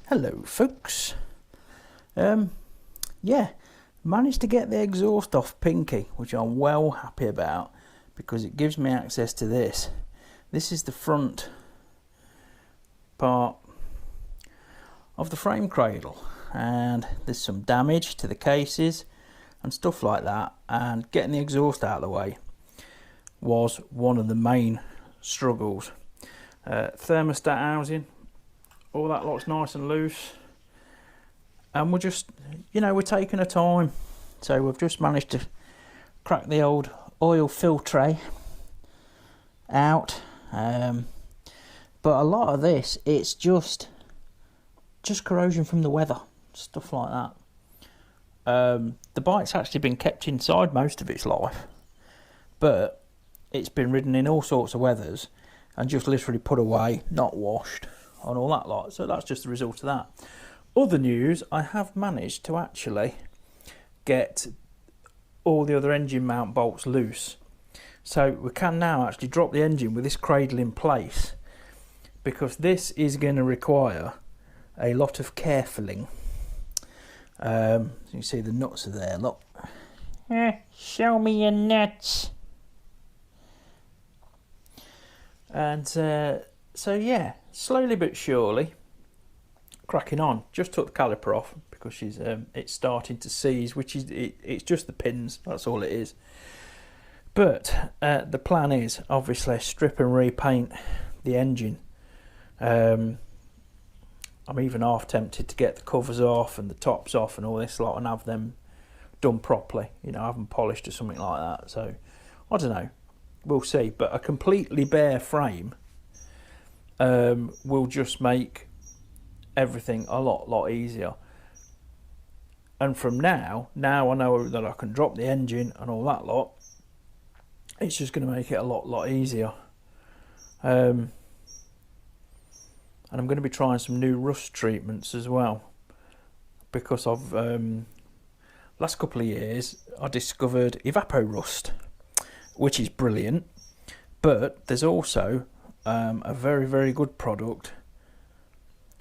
Hello folks. Yeah, managed to get the exhaust off Pinky, which I'm well happy about because it gives me access to this. This is the front part of the frame cradle, and there's some damage to the cases and stuff like that, and getting the exhaust out of the way was one of the main struggles. Thermostat housing, all that looks nice and loose, and we're just, we're taking our time. So we've just managed to crack the old oil filtre out, but a lot of this, it's just corrosion from the weather, stuff like that. The bike's actually been kept inside most of its life, but it's been ridden in all sorts of weathers and just literally put away, not washed, and all that lot. So that's just the result of that. Other news, I have managed to actually get all the other engine mount bolts loose. So we can now actually drop the engine with this cradle in place, because this is going to require a lot of carefulling. So you can see the nuts are there, look. Show me your nuts. And so yeah, slowly but surely cracking on. Just took the caliper off because it's starting to seize, which is it's just the pins, that's all it is. But the plan is obviously strip and repaint the engine. I'm even half tempted to get the covers off and the tops off and all this lot and have them done properly, have them polished or something like that. So I don't know, we'll see. But a completely bare frame will just make everything a lot easier. And from now I know that I can drop the engine and all that lot. It's just going to make it a lot easier. And I'm going to be trying some new rust treatments as well, because of last couple of years I discovered evapor rust, which is brilliant, but there's also a very good product,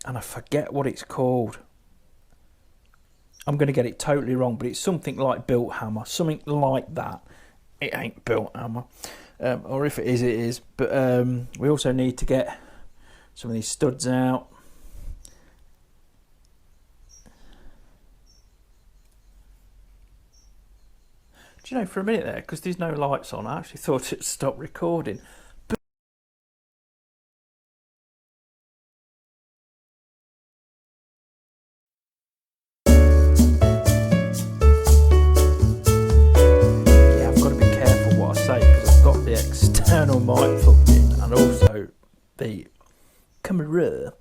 and I forget what it's called. I'm going to get it totally wrong, but it's something like Built Hammer, something like that. It ain't Built Hammer, or if it is, it is. But we also need to get some of these studs out. Do you know, for a minute there, because there's no lights on, I actually thought it stopped recording. External mic plugged in, and also the camera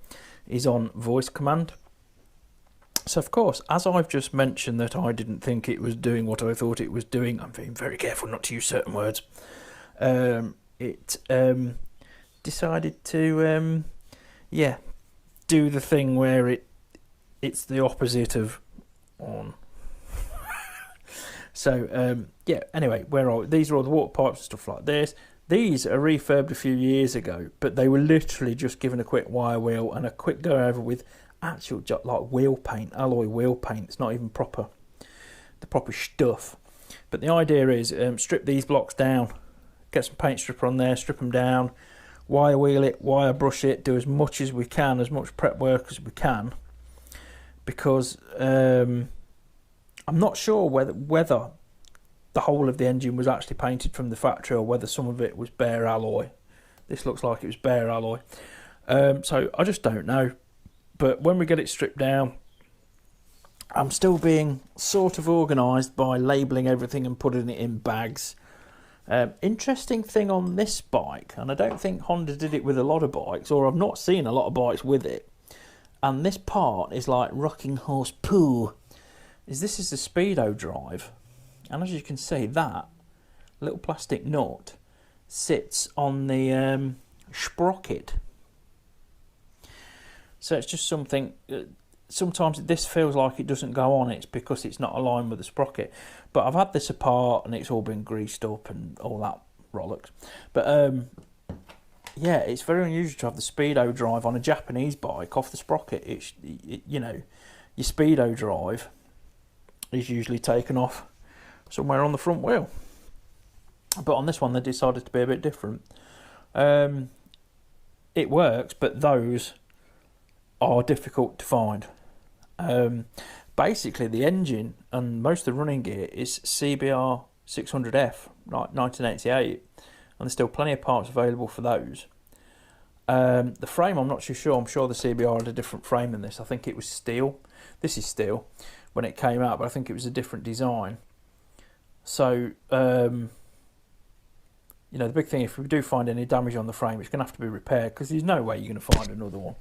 is on voice command. So of course, as I've just mentioned that I didn't think it was doing what I thought it was doing, I'm being very careful not to use certain words. It decided to do the thing where it's the opposite of on. So anyway, these are all the water pipes and stuff like this. These are refurbed a few years ago, but they were literally just given a quick wire wheel and a quick go over with actual like wheel paint, alloy wheel paint. It's not even the proper stuff. But the idea is strip these blocks down, get some paint stripper on there, strip them down, wire wheel it, wire brush it, do as much as we can, as much prep work as we can, because I'm not sure whether the whole of the engine was actually painted from the factory or whether some of it was bare alloy. This looks like it was bare alloy. So I just don't know. But when we get it stripped down, I'm still being sort of organised by labelling everything and putting it in bags. Interesting thing on this bike, and I don't think Honda did it with a lot of bikes, or I've not seen a lot of bikes with it, and this part is like rocking horse poo, this is the speedo drive. And as you can see, that little plastic nut sits on the sprocket. So it's just something, sometimes this feels like it doesn't go on, it's because it's not aligned with the sprocket. But I've had this apart and it's all been greased up and all that bollocks. But yeah, it's very unusual to have the speedo drive on a Japanese bike off the sprocket. You know, your speedo drive is usually taken off somewhere on the front wheel, but on this one they decided to be a bit different. It works, but those are difficult to find. Basically, the engine and most of the running gear is CBR 600F, like 1988, and there's still plenty of parts available for those. The frame, I'm not too sure. I'm sure the CBR had a different frame than this. I think it was steel. This is steel when it came out, but I think it was a different design. So, you know, the big thing, if we do find any damage on the frame, it's going to have to be repaired, because there's no way you're going to find another one.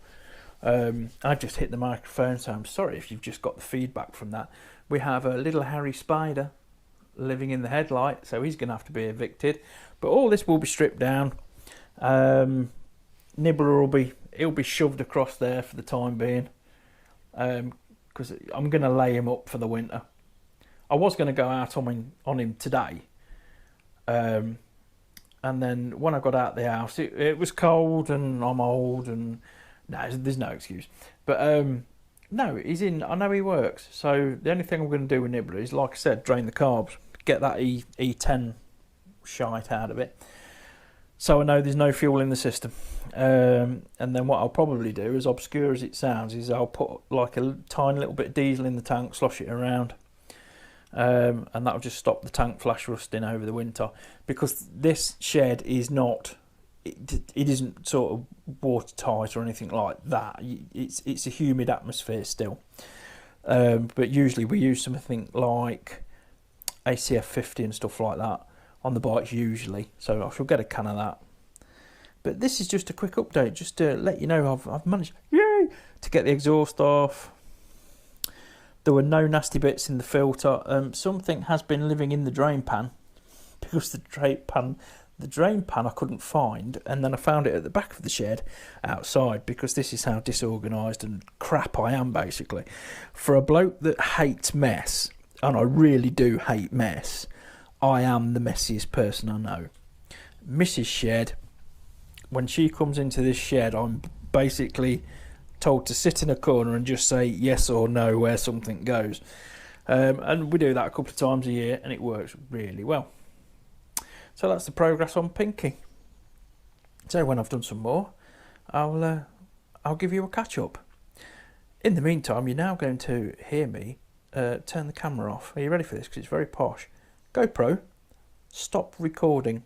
I just hit the microphone, so I'm sorry if you've just got the feedback from that. We have a little Harry Spider living in the headlight, so he's going to have to be evicted. But all this will be stripped down. Nibbler he'll be shoved across there for the time being, because I'm going to lay him up for the winter. I was going to go out on him today, and then when I got out the house, it was cold and I'm old and no, there's no excuse. But no, he's in. I know he works. So the only thing I'm going to do with Nibbler is, like I said, drain the carbs, get that E10 shite out of it, so I know there's no fuel in the system. And then what I'll probably do, as obscure as it sounds, is I'll put like a tiny little bit of diesel in the tank, slosh it around. And that'll just stop the tank flash rusting over the winter, because this shed is not, it isn't sort of watertight or anything like that. It's a humid atmosphere still, but usually we use something like ACF 50 and stuff like that on the bikes usually, so I shall get a can of that. But this is just a quick update, just to let you know I've managed, yay, to get the exhaust off. There were no nasty bits in the filter. Something has been living in the drain pan, because the drain pan I couldn't find, and then I found it at the back of the shed outside, because this is how disorganised and crap I am, basically. For a bloke that hates mess, and I really do hate mess, I am the messiest person I know. Mrs. Shed, when she comes into this shed, I'm basically told to sit in a corner and just say yes or no where something goes, and we do that a couple of times a year, and it works really well. So that's the progress on Pinky. So when I've done some more, I'll give you a catch up. In the meantime, you're now going to hear me turn the camera off. Are you ready for this? Because it's very posh. GoPro, stop recording.